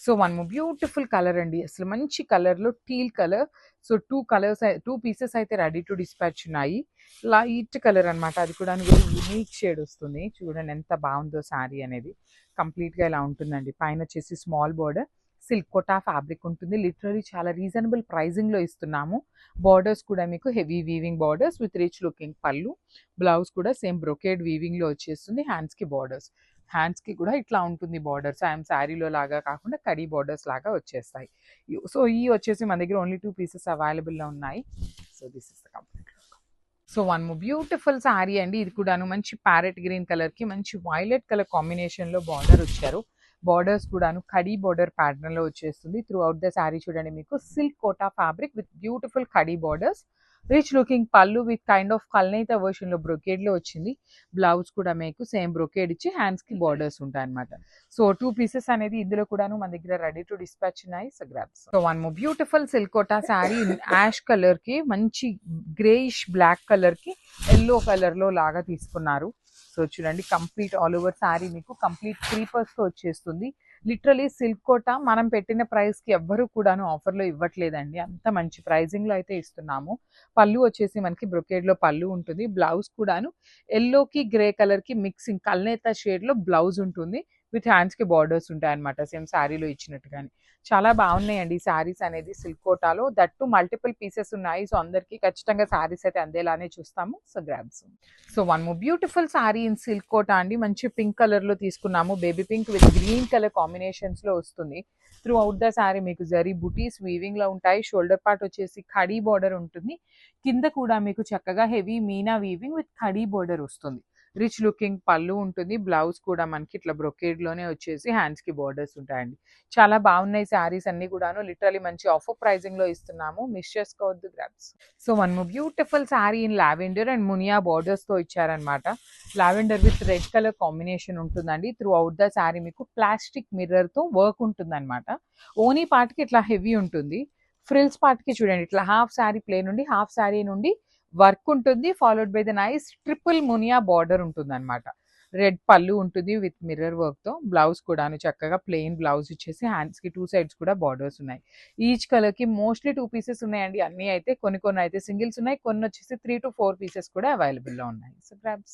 So one more beautiful colour అండి, అసలు మంచి కలర్లో teal colour. So two pieces అయితే రెడీ టు డిస్పాచ్ ఉన్నాయి. లైట్ కలర్ అనమాట, అది కూడా యూనిక్ షేడ్ వస్తుంది. చూడండి ఎంత బాగుందో శారీ అనేది. కంప్లీట్గా ఇలా ఉంటుందండి. పైన వచ్చేసి small border, silk Kota fabric ఉంటుంది. లిటరలీ చాలా రీజనబుల్ ప్రైజింగ్లో ఇస్తున్నాము. బార్డర్స్ కూడా మీకు heavy weaving borders with rich looking pallu. Blouse కూడా సేమ్ బ్రొకేడ్ వీవింగ్లో వచ్చేస్తుంది. హ్యాండ్స్కి బార్డర్స్, హ్యాండ్స్కి కూడా ఇట్లా ఉంటుంది బార్డర్స్. శారీలో లాగా కాకుండా కడీ బార్డర్స్ లాగా వచ్చేస్తాయి. సో ఈ వచ్చేసి మన దగ్గర ఓన్లీ 2 పీసెస్ అవైలబుల్లో ఉన్నాయి. So this is the complete. So one more beautiful sari అండి, ఇది కూడాను మంచి ప్యారెట్ గ్రీన్ కలర్కి మంచి వైలెట్ కలర్ కాంబినేషన్లో బార్డర్ వచ్చారు. బార్డర్స్ కూడాను కడీ బార్డర్ ప్యాటర్న్లో వచ్చేస్తుంది. త్రూ అవుట్ ద శారీ చూడండి మీకు silk Kota fabric with beautiful కడీ borders, rich looking pallu with kind of కల్నేత వర్షన్లో బ్రొకేడ్లో వచ్చింది. బ్లౌజ్ కూడా మీకు సేమ్ బ్రొకేడ్ ఇచ్చి హ్యాండ్స్కి బార్డర్స్ ఉంటాయి అనమాట. సో 2 పీసెస్ అనేది ఇందులో కూడాను మన దగ్గర రెడీ టు డిస్పాచ్ ఉన్నాయి. So grabs. So one more beautiful silk Kota sari ash కలర్కి మంచి గ్రేయిష్ బ్లాక్ కలర్కి ఎల్లో కలర్లో లాగా తీసుకున్నారు. సో చూడండి కంప్లీట్ ఆల్ ఓవర్ శారీ మీకు కంప్లీట్ క్రీపర్స్తో వచ్చేస్తుంది. లిటరలీ సిల్క్ కోటా మనం పెట్టిన ప్రైస్కి ఎవ్వరూ కూడాను ఆఫర్లో ఇవ్వట్లేదండి, అంత మంచి ప్రైజింగ్లో అయితే ఇస్తున్నాము. పళ్ళు వచ్చేసి మనకి బ్రొకేడ్లో పళ్ళు ఉంటుంది. బ్లౌజ్ కూడాను ఎల్లోకి గ్రే కలర్కి మిక్సింగ్ కల్నేత షేడ్లో బ్లౌజ్ ఉంటుంది. విత్ హ్యాండ్స్కి బార్డర్స్ ఉంటాయి అనమాట, సేమ్ శారీలో ఇచ్చినట్టుగానే. చాలా బాగున్నాయండి శారీస్ అనేది సిల్క్ కోటాలో. దట్టు మల్టిపుల్ పీసెస్ ఉన్నాయి. సో అందరికీ ఖచ్చితంగా శారీస్ అయితే అందేలానే చూస్తాము. So grabs. So one more beautiful sari in silk Kota అండి, మంచి పింక్ కలర్లో తీసుకున్నాము. Baby pink with green colour కాంబినేషన్స్లో వస్తుంది. త్రూ అవుట్ ద శారీ మీకు జరీ బుటీస్ వీవింగ్లో ఉంటాయి. షోల్డర్ పార్ట్ వచ్చేసి ఖడీ బార్డర్ ఉంటుంది. కింద కూడా మీకు చక్కగా heavy Meena weaving with khadi border వస్తుంది. రిచ్ లుకింగ్ పళ్ళు ఉంటుంది. బ్లౌజ్ కూడా మనకి ఇట్లా బ్రొకేడ్లోనే వచ్చేసి హ్యాండ్స్కి బార్డర్స్ ఉంటాయండి. చాలా బాగున్నాయి శారీస్ అన్ని కూడాను. లిటరలీ మంచి ఆఫర్ ప్రైజింగ్లో ఇస్తున్నాము, మిస్ చేసుకోవద్దు grabs. So one more beautiful sari in lavender and మునియా బార్డర్స్తో ఇచ్చారనమాట. Lavender with red colour combination ఉంటుందండి. త్రూ అవుట్ ద శారీ మీకు ప్లాస్టిక్ మిర్రర్తో వర్క్ ఉంటుందన్నమాట. ఓనీ పార్ట్కి ఇట్లా హెవీ ఉంటుంది. ఫ్రిల్స్ పార్ట్కి చూడండి ఇట్లా హాఫ్ శారీ ప్లేన్ నుండి హాఫ్ శారీ నుండి వర్క్ ఉంటుంది. Followed by the nice triple Muniya border ఉంటుంది అనమాట. రెడ్ పళ్ళు ఉంటుంది విత్ మిర్రర్ వర్క్తో. బ్లౌజ్ కూడాను చక్కగా ప్లెయిన్ బ్లౌజ్ ఇచ్చేసి హ్యాండ్స్కి 2 సైడ్స్ కూడా బార్డర్స్ ఉన్నాయి. ఈచ్ కలర్కి మోస్ట్లీ 2 పీసెస్ ఉన్నాయండి. అన్నీ అయితే కొన్ని అయితే సింగిల్స్ ఉన్నాయి, కొన్ని వచ్చేసి 3 to 4 పీసెస్ కూడా అవైలబుల్లో ఉన్నాయి. So grabs.